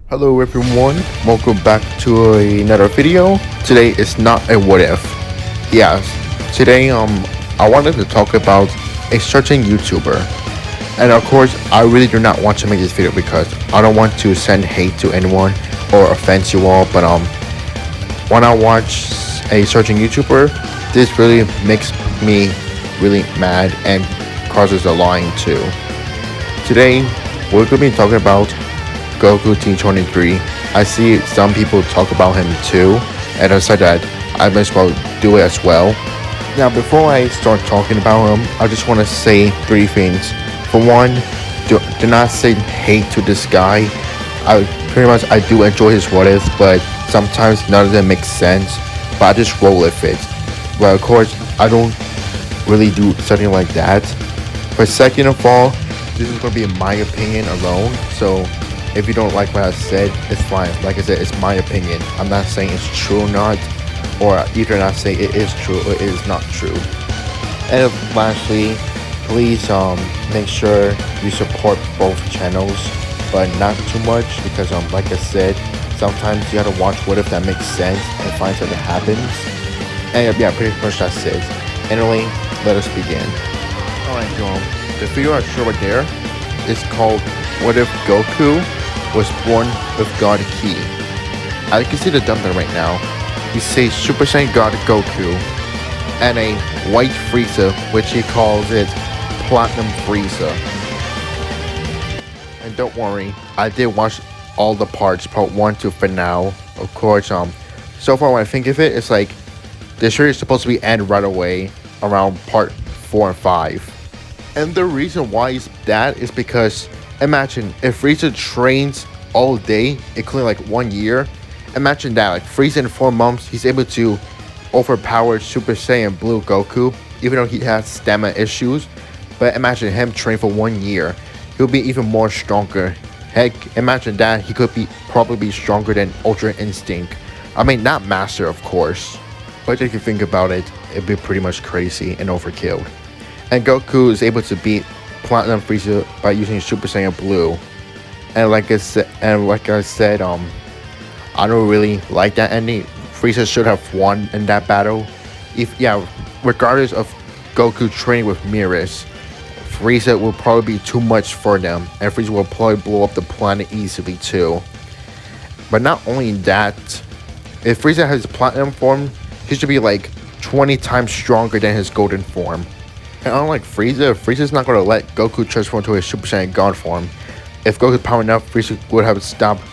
Hello everyone, welcome back to another video. Today is not a what if. Yes, today I wanted to talk about a certain YouTuber. And of course, I really do not want to make this video because I don't want to send hate to anyone or offend you all, but when I watch a certain YouTuber, this really makes me really mad and causes a line too. Today, we're going to be talking about gokut23. I see some people talk about him too, and I said that I might as well do it as well. Now, before I start talking about him, I just want to say three things. For one, do not say hate to this guy. I do enjoy his what ifs, but sometimes none of them make sense. But I just roll with it. But of course, I don't really do something like that. But second of all, this is going to be my opinion alone. So if you don't like what I said, it's fine. Like I said, it's my opinion. I'm not saying it's true or not, or either not say it is true or it is not true. And lastly, please make sure you support both channels, but not too much because like I said, sometimes you gotta watch what if that makes sense and find something that happens. And yeah, pretty much that's it. Anyway, let us begin. Alright, the video I showed right there is called What If Goku Was Born with God Ki. I can see the thumbnail right now. He says Super Saiyan God Goku and a white Frieza, which he calls it Platinum Frieza. And don't worry, I did watch all the parts, part 1 to finale. Of course, so far when I think of it, it's like the series is supposed to be end right away around part 4 and 5. And the reason why is that is because imagine if Frieza trains all day, including like 1 year. Imagine that, like Frieza in 4 months, he's able to overpower Super Saiyan Blue Goku, even though he has stamina issues. But imagine him train for 1 year, he'll be even more stronger. Heck, imagine that, he could probably be stronger than Ultra Instinct. I mean, not Master, of course, but if you think about it, it'd be pretty much crazy and overkill. And Goku is able to beat Platinum Frieza by using Super Saiyan Blue. And like I said, I don't really like that ending. Frieza should have won in that battle. Regardless of Goku training with mirrors, Frieza will probably be too much for them, and Frieza will probably blow up the planet easily too. But not only that, if Frieza has Platinum form, he should be like 20 times stronger than his Golden form. And unlike Frieza's not going to let Goku transform to his Super Saiyan God form. If Goku's power enough, Frieza would have stopped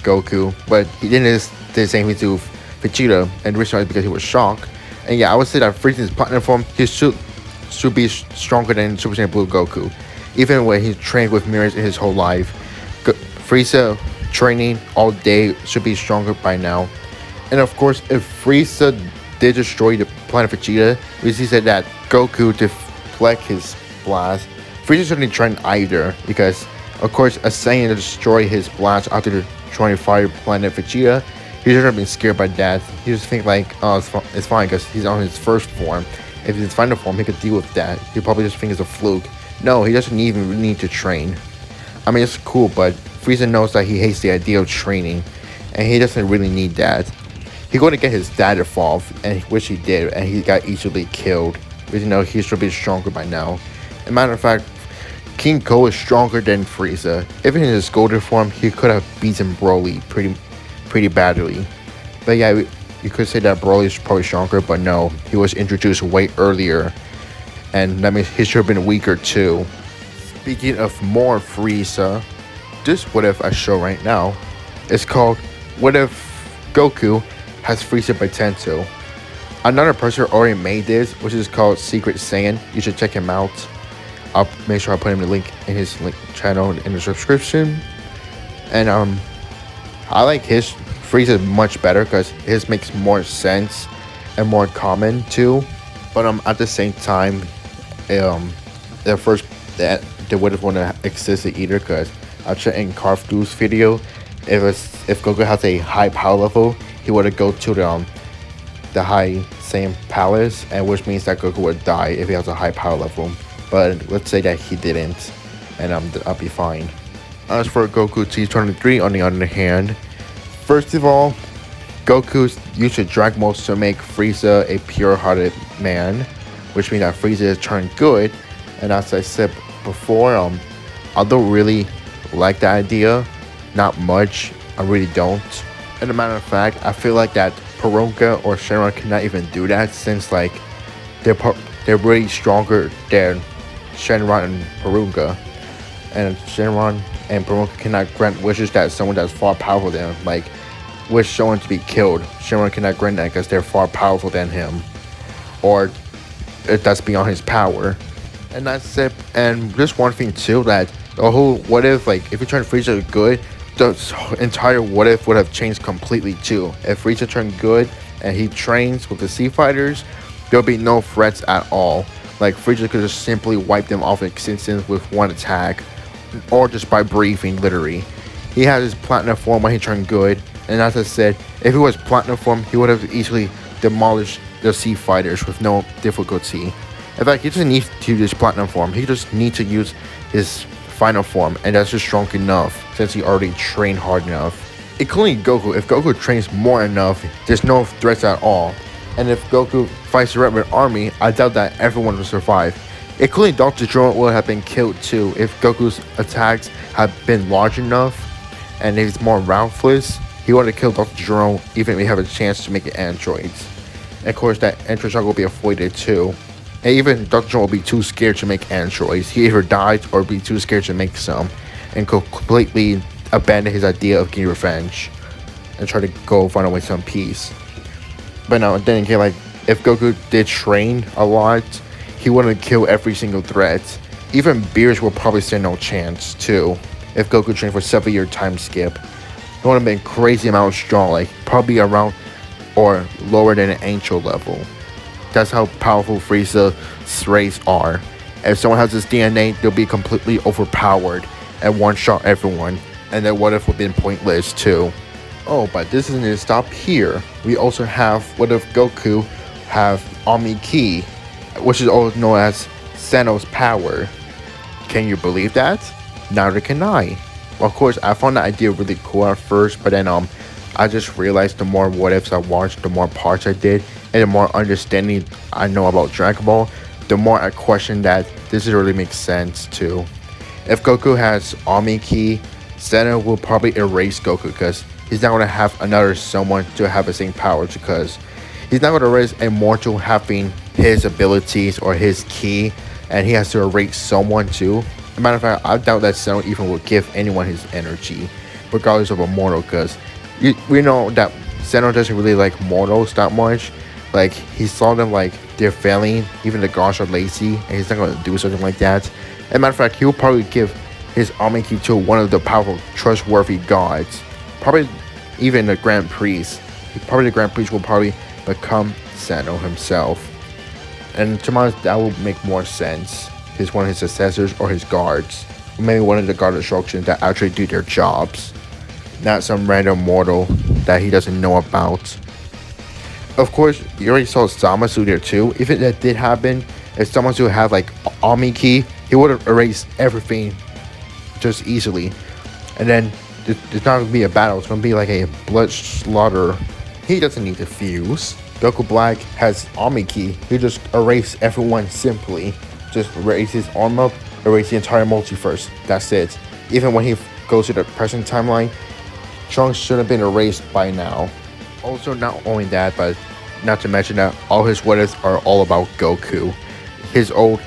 Goku, but he didn't do the same thing to Vegeta, and the reason is because he was shocked. And yeah, I would say that Frieza's Platinum form, he should be stronger than Super Saiyan Blue Goku, even when he trained with mirrors in his whole life. Frieza training all day should be stronger by now. And of course, if Frieza did destroy the planet Vegeta, we see that Goku deflect his blast, Frieza shouldn't train either, because of course a Saiyan to destroy his blast after the 25 planet Vegeta, he shouldn't have been scared by that. He just think like, oh, it's fine because he's on his first form. If he's final form, he could deal with that. He probably just think it's a fluke. No, he doesn't even need to train. I mean, it's cool, but Frieza knows that he hates the idea of training, and he doesn't really need that. He's going to get his dad involved, and which he did, and he got easily killed. Because he should be stronger by now. As a matter of fact, King Ko is stronger than Frieza. Even in his golden form, he could have beaten Broly pretty badly. But yeah, you could say that Broly is probably stronger, but no, he was introduced way earlier, and that means he should have been weaker too. Speaking of more Frieza, this what if I show right now is called What If Goku Has Frieza Potential. Another person already made this, which is called Secret Saiyan. You should check him out. I'll make sure I put him the link in his channel in the description. And I like his Frieza much better because his makes more sense and more common too. But at the same time, the would have want to exist either, because I checked in Carfdu's video. If Goku has a high power level, he would go to the high Saiyan Palace, and which means that Goku would die if he has a high power level. But let's say that he didn't, and I'll be fine. As for gokut23, on the other hand, first of all, Goku used the Dragon Balls to make Frieza a pure-hearted man, which means that Frieza is turned good. And as I said before, I don't really like that idea, not much. I really don't. And a matter of fact, I feel like that Porunga or Shenron cannot even do that, since like they're really stronger than Shenron and Porunga, and Shenron and Porunga cannot grant wishes that someone that's far powerful than them, like wish someone to be killed. Shenron cannot grant that because they're far powerful than him, or that's beyond his power. And that's it. And just one thing too, that the whole what if, like if you turn Frieza good, the entire what if would have changed completely too. If Frieza turned good and he trains with the Sea Fighters, there'll be no threats at all. Like Frieza could just simply wipe them off existence with one attack, or just by breathing, literally. He has his platinum form when he turned good, and as I said, if he was platinum form, he would have easily demolished the Sea Fighters with no difficulty. In fact, he doesn't need to use his platinum form, he just needs to use his final form, and that's just strong enough since he already trained hard enough. Including Goku, if Goku trains more enough, there's no threats at all. And if Goku fights the Red Army, I doubt that everyone will survive. Including Dr. Gero would have been killed too if Goku's attacks had been large enough, and if he's more ruthless, he would have killed Dr. Gero even if he had a chance to make it androids. And of course that android shock will be avoided too. And even Dr. Gero will be too scared to make androids. He either dies or be too scared to make some, and completely abandon his idea of getting revenge and try to go find away some peace. But now then again, like if Goku did train a lot, he wouldn't kill every single threat. Even Beerus will probably stand no chance too. If Goku trained for 7-year time skip, it would have been crazy amount strong, like probably around or lower than an angel level. That's how powerful Frieza's rays are. If someone has his DNA, they'll be completely overpowered and one-shot everyone. And then what if would have been pointless too. Oh, but this isn't stop here. We also have what if Goku have Omni Ki, which is also known as Sano's power. Can you believe that? Neither can I. Well, of course, I found that idea really cool at first, but then I just realized the more what ifs I watched, the more parts I did, and the more understanding I know about Dragon Ball, the more I question that this really makes sense too. If Goku has Omni Ki, Sano will probably erase Goku because he's not going to have another someone to have the same powers, because he's not going to erase a mortal having his abilities or his ki, and he has to erase someone too. As a matter of fact, I doubt that Sano even will give anyone his energy, regardless of a mortal, because we know that Sano doesn't really like mortals that much. Like, he saw them like they're failing, even the gods are lazy, and he's not going to do something like that. As a matter of fact, he'll probably give his Omni Ki to one of the powerful, trustworthy gods. Probably even the Grand Priest. Probably the Grand Priest will probably become Sano himself. And to my mind, that will make more sense. He's one of his successors or his guards. Or maybe one of the guard instructions that actually do their jobs. Not some random mortal that he doesn't know about. Of course, you already saw Zamasu there too. If that did happen, if Zamasu had like Omni Ki, he would have erased everything just easily. And then there's not going to be a battle. It's going to be like a blood slaughter. He doesn't need to fuse. Goku Black has Omni Ki. He just erase everyone simply. Just erase his arm up, erase the entire multiverse. That's it. Even when he goes to the present timeline, Trunks should have been erased by now. Also, not only that, but not to mention that all his what ifs are all about Goku. His old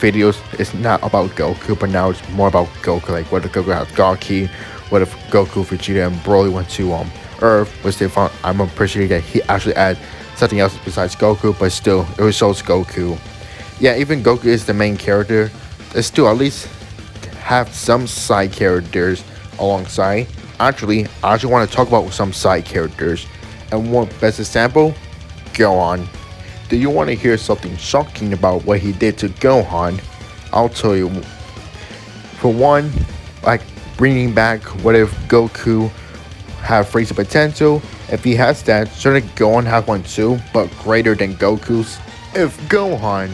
videos is not about Goku, but now it's more about Goku. Like, what if Goku has God Ki? What if Goku, Vegeta, and Broly went to Earth, which they found? I'm appreciating that he actually added something else besides Goku, but still, it was shows Goku. Yeah, even Goku is the main character. It's still at least have some side characters alongside. Actually, I actually want to talk about some side characters. And one best example, Gohan. Do you want to hear something shocking about what he did to Gohan? I'll tell you. For one, like bringing back what if Goku have Frieza potential. If he has that, shouldn't Gohan have one too, but greater than Goku's? If Gohan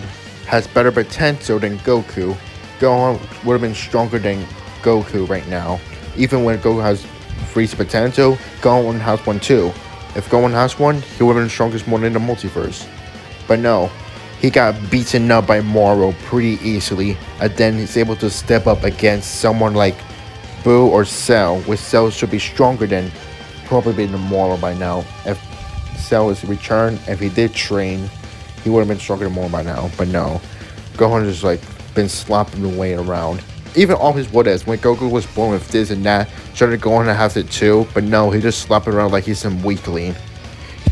has better potential than Goku, Gohan would have been stronger than Goku right now. Even when Goku has freeze potential, Gohan has one too. If Gohan has one, he would have been the strongest one in the multiverse. But no, he got beaten up by Moro pretty easily, and then he's able to step up against someone like Boo or Cell, which Cell should be stronger than probably the Moro by now. If Cell is returned, if he did train, he would have been stronger than Moro by now. But no, Gohan just like been slapping the way around. Even all his what ifs, when Goku was born with this and that, started going to have it too, but no, he just slapped it around like he's some weakling.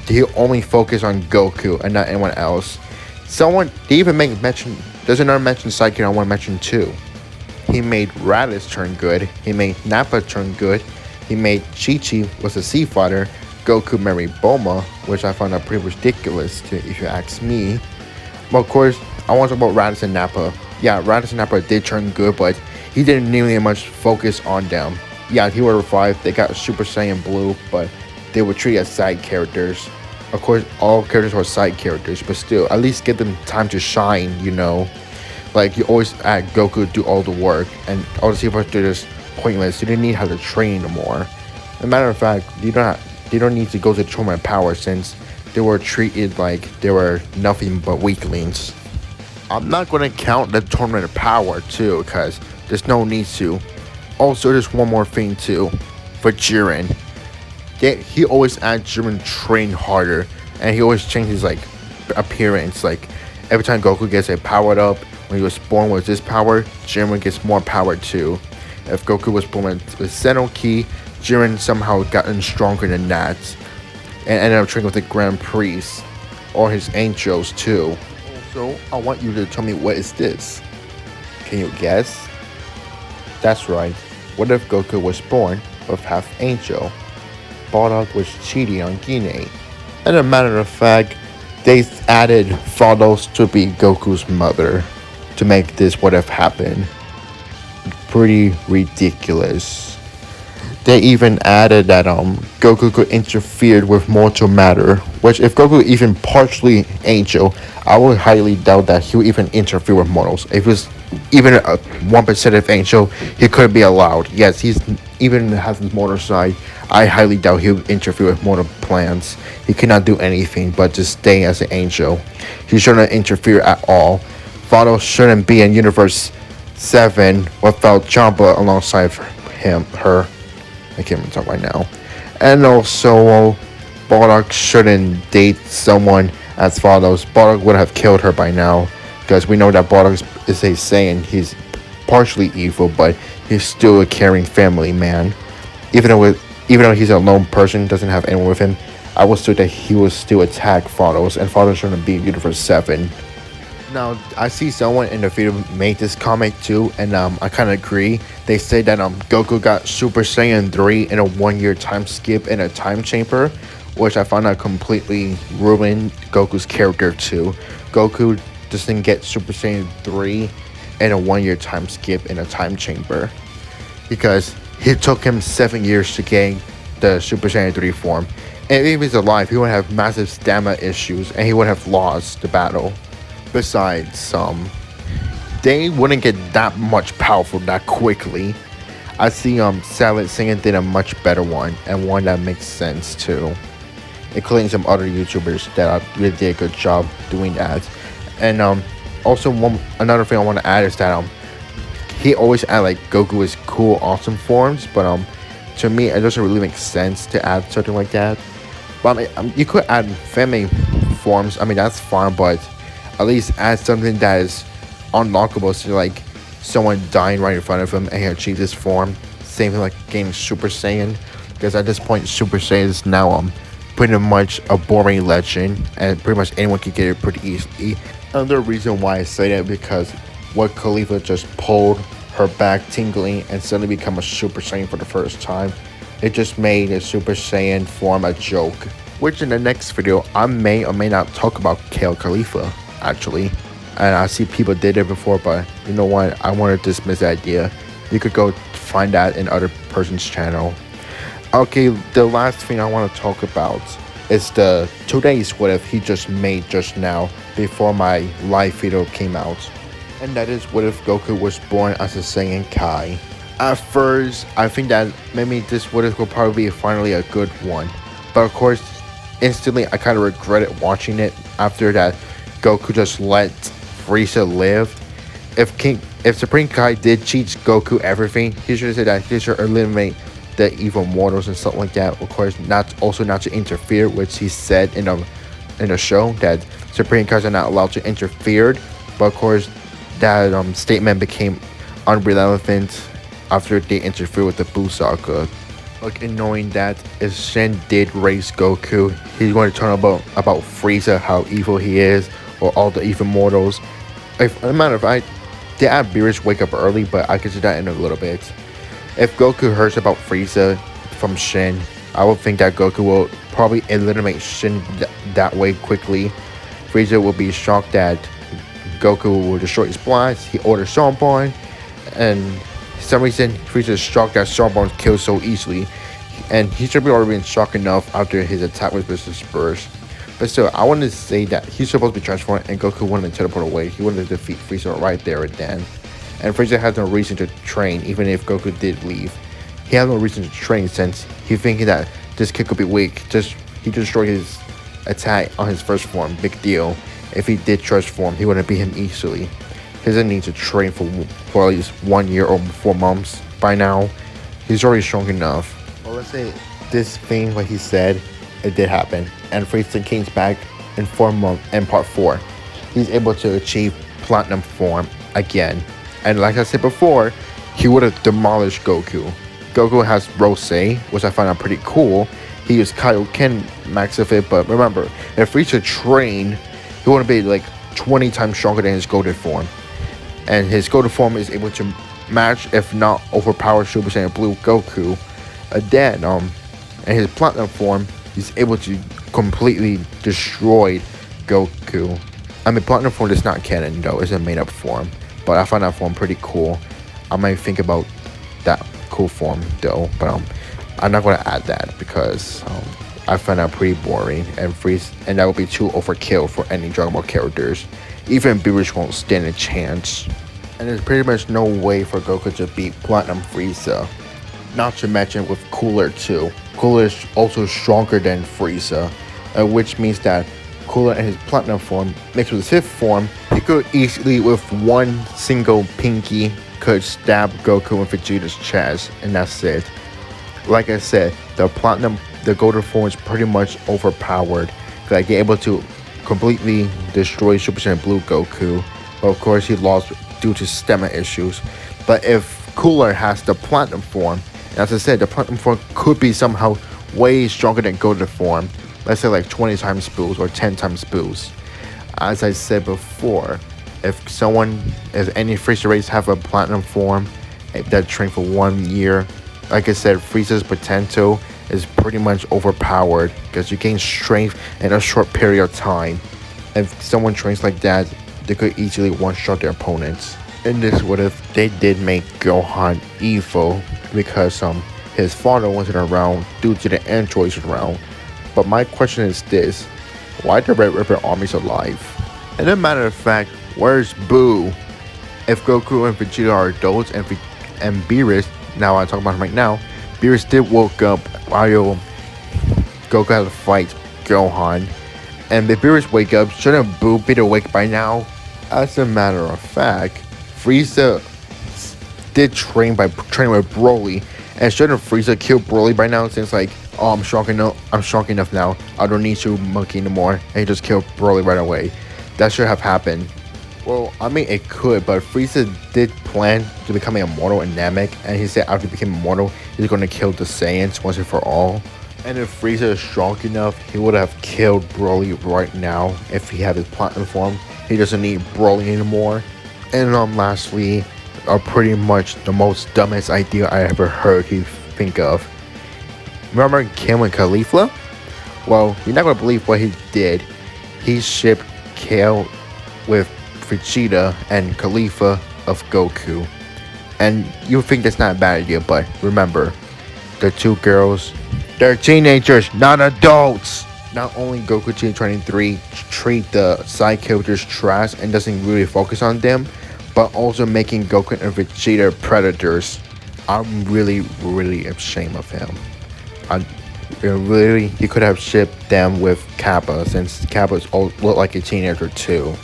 He only focused on Goku and not anyone else. Someone, they even make mention, there's another mention sidekick I want to mention too. He made Raditz turn good, he made Nappa turn good, he made Chi-Chi was a sea fighter, Goku married Bulma, which I found out pretty ridiculous if you ask me. But of course, I want to talk about Raditz and Nappa. Yeah, Raditz and Nappa did turn good, but he didn't nearly much focus on them. Yeah, he were revived, they got Super Saiyan Blue, but they were treated as side characters. Of course, all characters are side characters, but still, at least give them time to shine, you know? Like, you always add Goku do all the work, and all the sea fighters are just pointless. You didn't need how to train anymore. As a matter of fact, they don't need to go to the tournament of power since they were treated like they were nothing but weaklings. I'm not going to count the tournament of power too, because there's no need to. Also, there's one more thing too, for Jiren. He always had Jiren train harder, and he always changes like appearance. Like every time Goku gets a powered up, when he was born with this power, Jiren gets more power too. If Goku was born with Senno Ki, Jiren somehow gotten stronger than that, and ended up training with the Grand Priest or his angels too. Also, I want you to tell me, what is this? Can you guess? That's right. What if Goku was born with half angel? Bardock was cheating on Guinea. And a matter of fact, they added Vados to be Goku's mother to make this what if happen. Pretty ridiculous. They even added that Goku could interfere with mortal matter, which if Goku even partially angel, I would highly doubt that he would even interfere with mortals. If he was even a 1% of angel, he could be allowed. Yes, he's even has his mortal side. I highly doubt he would interfere with mortal plans. He cannot do anything but just stay as an angel. He shouldn't interfere at all. Vados shouldn't be in Universe 7 without Champa alongside her. I can't even talk right now. And also, Bardock shouldn't date someone as Vados. Bardock would have killed her by now, because we know that Bardock is a Saiyan. He's partially evil, but he's still a caring family man. Even though he's a lone person, doesn't have anyone with him, I would still that he would still attack Vados, and Vados shouldn't be in Universe 7. Now, I see someone in the video made this comment too, and I kind of agree. They say that Goku got Super Saiyan 3 in a 1-year time skip in a time chamber, which I found out completely ruined Goku's character too. Goku doesn't get Super Saiyan 3 in a 1-year time skip in a time chamber, because it took him 7 years to gain the Super Saiyan 3 form. And if he's alive, he would have massive stamina issues, and he would have lost the battle. Besides, they wouldn't get that much powerful that quickly. I see Salad Singing did a much better one, and one that makes sense too, including some other YouTubers that really did a good job doing that. And also another thing I want to add is that he always add like Goku is cool awesome forms, but to me it doesn't really make sense to add something like that. But I mean, you could add family forms, I mean that's fine, but at least add something that is unlockable, so like someone dying right in front of him and he achieves this form. Same thing like getting Super Saiyan, because at this point Super Saiyan is now pretty much a boring legend, and pretty much anyone can get it pretty easily. Another reason why I say that, because what Khalifa just pulled her back tingling and suddenly become a Super Saiyan for the first time, it just made a Super Saiyan form a joke. Which in the next video I may or may not talk about Kale Khalifa actually, and I see people did it before, but you know what, I want to dismiss the idea. You could go find that in other person's channel. Okay, the last thing I want to talk about is the today's what if he just made just now before my live video came out, and that is what if Goku was born as a Saiyan Kai. At first, I think that maybe this would probably be finally a good one. But of course, instantly I kind of regretted watching it after that Goku just let Frieza live. If Supreme Kai did teach Goku everything, he should have said that he should eliminate the evil mortals and stuff like that. Of course, not to interfere, which he said in the show that Supreme Kais are not allowed to interfere. But of course, that statement became irrelevant after they interfered with the Buu saga. Like, in knowing that if Shen did raise Goku, he's going to turn about Frieza, how evil he is, or all the evil mortals. If, as a matter of fact, they had Beerus wake up early, but I could see that in a little bit. If Goku hears about Frieza from Shen, I would think that Goku will probably eliminate Shen that way quickly. Frieza will be shocked that Goku will destroy his blast. He orders Shawnborn, and for some reason Frieza is shocked that Shawnborn killed so easily, and he should be already been shocked enough after his attack with Mr. Burst. But still, I wanted to say that he's supposed to be transformed, and Goku wanted to teleport away. He wanted to defeat Frieza right there and then. And Frieza has no reason to train, even if Goku did leave. He has no reason to train since he's thinking that this kid could be weak. He destroyed his attack on his first form, big deal. If he did transform, he wouldn't beat him easily. He doesn't need to train for at least 1 year or 4 months. By now, he's already strong enough. Well, let's say this thing, like he said, it did happen, and Frieza came back in 4 months in part 4. He's able to achieve platinum form again, and like I said before, he would have demolished Goku. Goku has Rose, which I find out pretty cool. He used Kaioken max of it, but remember, if Frieza trained, he would be like 20 times stronger than his golden form, and his golden form is able to match, if not overpower, Super Saiyan Blue Goku. Then, in his platinum form, he's able to completely destroy Goku. I mean, platinum form is not canon though; it's a made-up form. But I find that form pretty cool. I might think about that cool form though, but I'm not gonna add that because I find that pretty boring and that would be too overkill for any Dragon Ball characters. Even Beerus won't stand a chance. And there's pretty much no way for Goku to beat Platinum Frieza. Not to mention with Cooler too. Cooler is also stronger than Frieza, which means that Cooler in his platinum form mixed with his fifth form, he could easily with one single pinky could stab Goku in Vegeta's chest, and that's it. Like I said, the golden form is pretty much overpowered. Like, they're able to completely destroy Super Saiyan Blue Goku, but of course he lost due to stamina issues. But if Cooler has the platinum form, as I said, the platinum form could be somehow way stronger than golden form. Let's say like 20 times boost or 10 times boost. As I said before, if any Frieza race have a platinum form that train for 1 year, like I said, Frieza's potential is pretty much overpowered because you gain strength in a short period of time. If someone trains like that, they could easily one-shot their opponents. In this what if they did make Gohan evil because his father wasn't around due to the androids around. But my question is this: why the Red Ribbon Army's alive? And as a matter of fact, where's Buu? If Goku and Vegeta are adults and Beerus, now I'm talking about him right now, Beerus did woke up while Goku had to fight Gohan. And if Beerus wake up, shouldn't Buu be awake by now? As a matter of fact, Frieza did train by training with Broly, and shouldn't Frieza kill Broly by now since like, oh, I'm strong enough now, I don't need to monkey anymore, and he just killed Broly right away. That should have happened. Well, I mean it could, but Frieza did plan to become immortal in Namek, and he said after he became immortal, he's going to kill the Saiyans once and for all. And if Frieza is strong enough, he would have killed Broly right now if he had his platinum form. He doesn't need Broly anymore. And lastly, pretty much the most dumbest idea I ever heard he think of. Remember Kim and Khalifa? Well, you're not gonna believe what he did. He shipped Kale with Vegeta and Khalifa of Goku. And you think that's not a bad idea, but remember, the two girls, they're teenagers, not adults. Not only gokut23 treat the side characters trash and doesn't really focus on them, but also making Goku and Vegeta predators. I'm really ashamed of him. I really, he could have shipped them with Kappa, since Kappa's looked like a teenager too.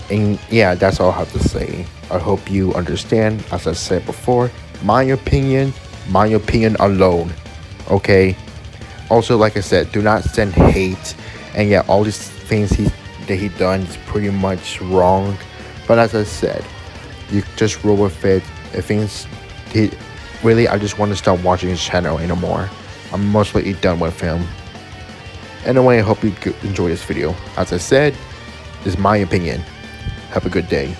And yeah, that's all I have to say. I hope you understand. As I said before, my opinion alone. Okay. Also, like I said, do not send hate. And yeah, all these things that he done is pretty much wrong. But as I said, you just roll with it. If things really, I just want to stop watching his channel anymore. I'm mostly done with him. Anyway, I hope you enjoy this video. As I said, this is my opinion. Have a good day.